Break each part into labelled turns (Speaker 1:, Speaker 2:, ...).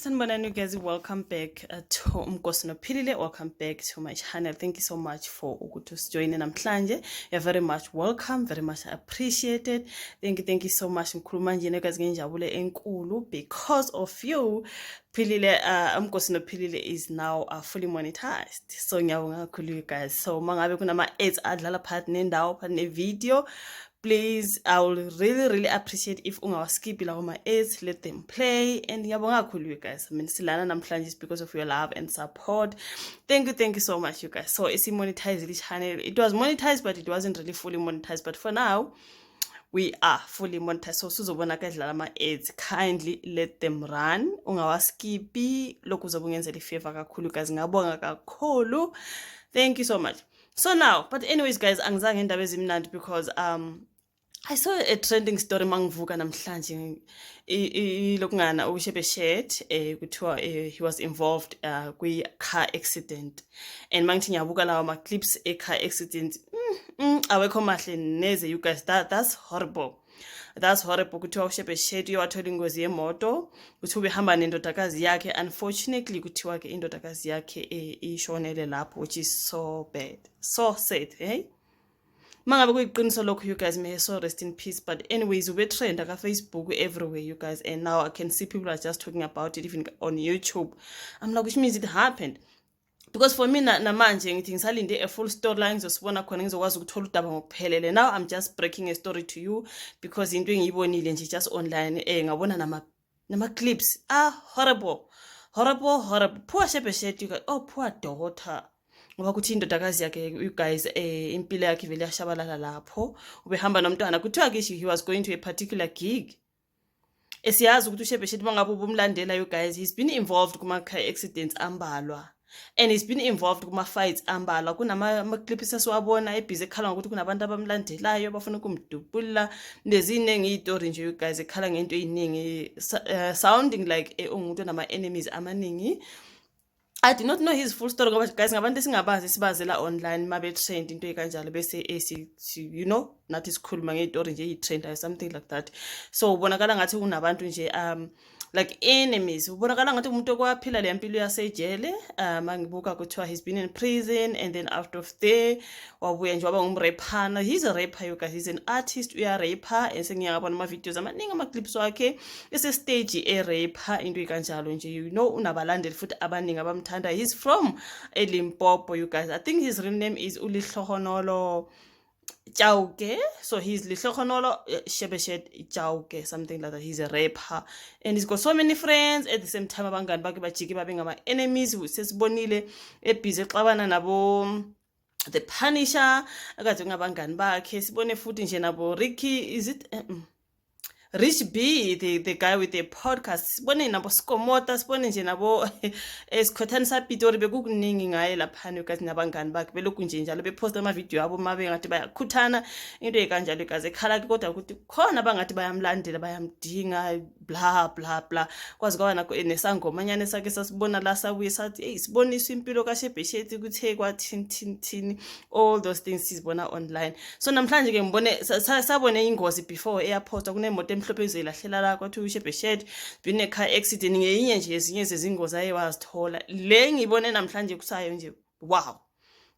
Speaker 1: Sanibonani guys, welcome back to Umnkosi Nophilile. Welcome back to my channel. Thank you so much for joining namhlanje. You're very much welcome, very much appreciated. Thank you so much. Ngikhuluma nje guys ngenjabule enkulu because of you. Philile Umnkosi Nophilile is now fully monetized. So ngiyabonga kakhulu guys. So mangabe kunama ads adlala phakathi nendawo phakathi nevideo, please, I will really appreciate if ungawaskip lawo ma ads, let them play. And ngiyabonga kakhulu you guys. I mean silana namhlanje because of your love and support. Thank you so much you guys. So it's monetized this channel. It was monetized but it wasn't really fully monetized, but for now we are fully monetized. So sizobona kadlala ma ads, kindly let them run. Ungawaskipi lokhu uzobungenzela ifavor kakhulu guys. Ngiyabonga kakhulu. Thank you so much. So now, but anyways guys, angizange indaba ezimnandi because I saw a trending story mangivuka namhlanje lokungana uShebe shared kuthiwa he was involved kwi car accident, and mangithi ngiyabuka lawa ma clips car accident awekho mahle neze you guys. That's horrible. That's horrible. Kuthiwa uShebe shared uyawathola ingozi yemoto kuthi ubehamba nendodakazi yakhe. Unfortunately kuthiwa ke indodakazi yakhe ishonele lapho, which is so bad, so sad. Hey, mangabe kuyiqiniso lokho you guys, may so rest in peace. But anyways, ube trend aka Facebook everywhere you guys, and now I can see people are just talking about it even on YouTube. I'm like, which means it happened. Because for me namanje ngithi ngisalinde a full storyline zosibona khona ngizokwazi ukuthola udaba ngokuphelele. Now I'm just breaking a story to you because into engiyibonile nje just online ngabona nama clips horrible. Poor Shebe Shetty, oh poor daughter. Ngoba kuthi indodakazi yakhe you guys impilo yakhe vele yashabalala lapho, ubehamba nomntwana kuthiwa ke he was going to a particular gig. Esiyazi ukuthi uShebe Shetty mangabe ubumlandela you guys, he's been involved kuma car accidents ambalwa, and he's been involved kuma fights ambalwa. Kunama clips esiwabona ebhizi ekhala ngokuthi kunabantu abamlandelayo abafuna ukumdubula, neziningi istory nje you guys ekhala ngento eziningi, sounding like ungumuntu onama enemies amaningi. I did not know his full story ngoba guys ngabantu esingabazi sibazela online mabe trend into ekanjalo bese you know nathi sikhuluma ngestory nje i-trend something like that. So ubonakala ngathi kunabantu nje like enemies. Ubonakala ngathi umuntu okwaphila le mpilo yasejele. Mangibuka kuthiwa he's been in prison, and then out of there wabuya nje waba ngumrapper. He's a rapper you guys, he's an artist, uya rapper. Esengiyabona ama videos amaningi ama clips wakhe ese stage rapper into ekanjalo nje, you know unabalandeli futhi abaningi abamthanda. He's from Limpopo you guys. I think his real name is Ulihlohonolo Chauke. So he's Lihlohonolo Shebe Shetty Chauke, something like that. He's a rapper and he's got so many friends at the same time. Abangani bakhe bajike babe ngama enemies. Sesibonile ebhizi exabana nabo The Punisher akade ngabangani bakhe. Sibone futhi nje nabo Ricky, is it Rich B, the guy with the podcast. Sibone nabo Skomota, sibone nje nabo esikhothanisa Pitori, bekukuningi ngaye laphana guys nabangani bakhe belokhu nje njalo beposta ama video abo mabe ngathi bayakhuthana into ekanjalo guys, ekhala kodwa ukuthi khona bangathi bayamlandela bayamdinga bla kwazi kwaba nakho nesangomanyane sakhe sasibona la sabuye sathi hey sibonisa impilo kaShebe Shetty kuthe kwathini all those things sizibona online. So namhlanje ke ngibone sabone ingozi before airport kunemoto emhlophe izilahlela la kwathi uShebe Shetty bine car accident ngeyinye nje ezinye zezingozi ayewazithola. Le ngibone namhlanje kusayo nje wow,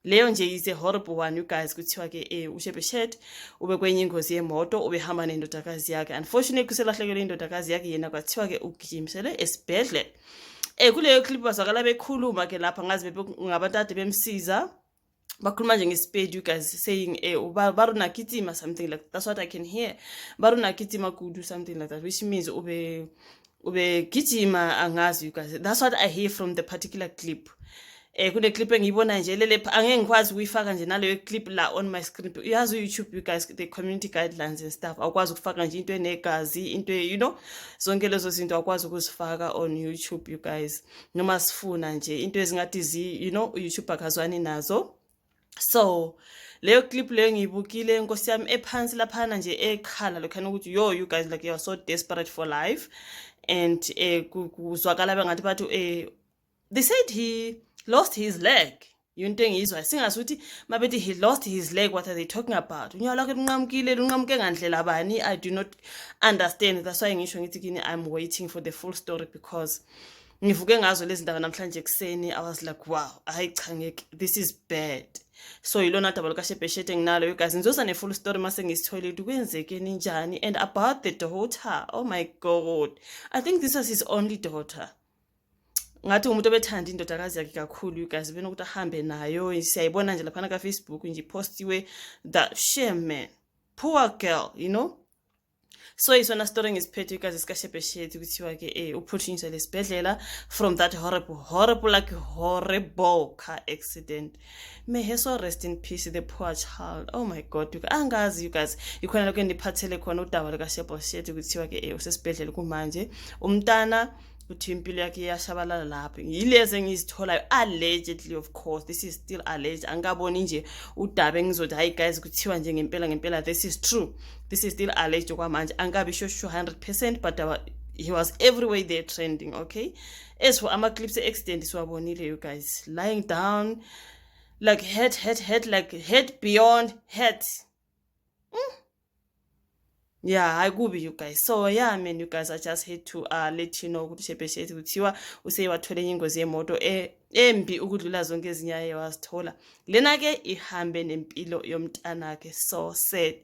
Speaker 1: leyo nje is a horrible one you guys. Kuthiwa ke uShebe Shetty ube kwenye ingozi yemoto, ubehamba nendodakazi yakhe. Unfortunately kuselahlekele indodakazi yakhe, yena kwathiwa ke ugijimisele esibhedlela. Kuleyo clip bazakala bekhuluma ke lapha ngazi ngabantu ade bemsiza bakhuluma nje ngespeed you guys, saying baruna kitima something like that. That's what I can hear. Baruna kitima kudu something like that, which means ube gijima angazi you guys. That's what I hear from the particular clip. Kune clip engiyibona nje lele angeke ngikwazi ukuyifaka nje naleyo clip la on my screen. Uyazi YouTube you guys, the community guidelines and stuff, awukwazi ukufaka nje into enegazi, into you know zonke lezo zinto awukwazi ukuzifaka on YouTube you guys, noma sifuna nje into ezingathi you know YouTube akazwani nazo. So leyo clip leyo ngiyibukile inkosi yami ephansi laphana nje ekhala lokhana ukuthi yo you guys like you are so desperate for life, and kuzwakala bengathi bathu they said he lost his leg. Yinto engizwa singasuthi mabethi he lost his leg, what are they talking about? Unyawo lakhe lunqamuke ngandlela bani? I do not understand. That's why ngisho ngithi kini I'm waiting for the full story because ngivuke ngazo lezi ndaba namhlanje kuseni. I was like, wow, hayi cha ngeke, this is bad. So yilona daba lukaShebheshete enginalo, you guys. Ngizoza ne-full story mase ngisitholile ukuthi kwenzekeni njani. And about the daughter, oh my God, I think this was his only daughter. Ngathi umuntu obethanda indodakazi yakhe kakhulu, you guys, bena ukuthi ahambe nayo. Siyayibona nje laphana ka-Facebook nje postiwe. That shame, man, poor girl, you know. So isona story ngisiphethe, you guys, sikaShebheshete kuthiwa ke uphuthunyiswa lesibhedlela from that horrible car accident. May her soul rest in peace, the poor child. Oh my God, angazi, you guys, ikhona lokho endiphathele khona udaba lukaShebheshete kuthiwa ke usesibhedlela kumanje. Umntana uthi impilo yakhe iyashabalala lapho. Yilezi engizitholayo, allegedly, of course, this is still alleged. Angaboni nje udaba engizothi hayi guys kuthiwa nje ngempela this is true. This is still alleged okwamanje. Angabi sure 100%, but he was everywhere there trending, okay? As for ama-clips e-accident siwabonile, you guys, lying down like head, like head beyond head. Yeah, I go be you guys. So yeah, man, you guys, I just had to let you know ukuthi Shebheshete kuthiwa usewathole ingozi yemoto embi ukudlula zonke ezinye aye wazithola. Lena ke ihambe nempilo yomntanakhe. So sad.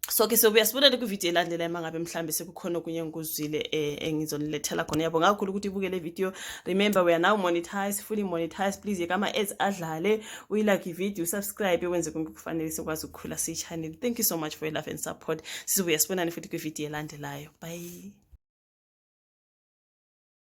Speaker 1: So ke sobuya sibonele ku-video elandela emangabe mhlambe sekukhona okunye engikuzwile engizonilethela khona. Yabonga kakhulu ukuthi ibuke le video. Remember, we are now monetized, fully monetized. Please yeka ama-ads adlale, uyilike i-video, subscribe, wenze konke kufanele sikwazi ukukhula siyi-channel. Thank you so much for your love and support. Sizobuya sibonane futhi ku-video elandelayo. Bye.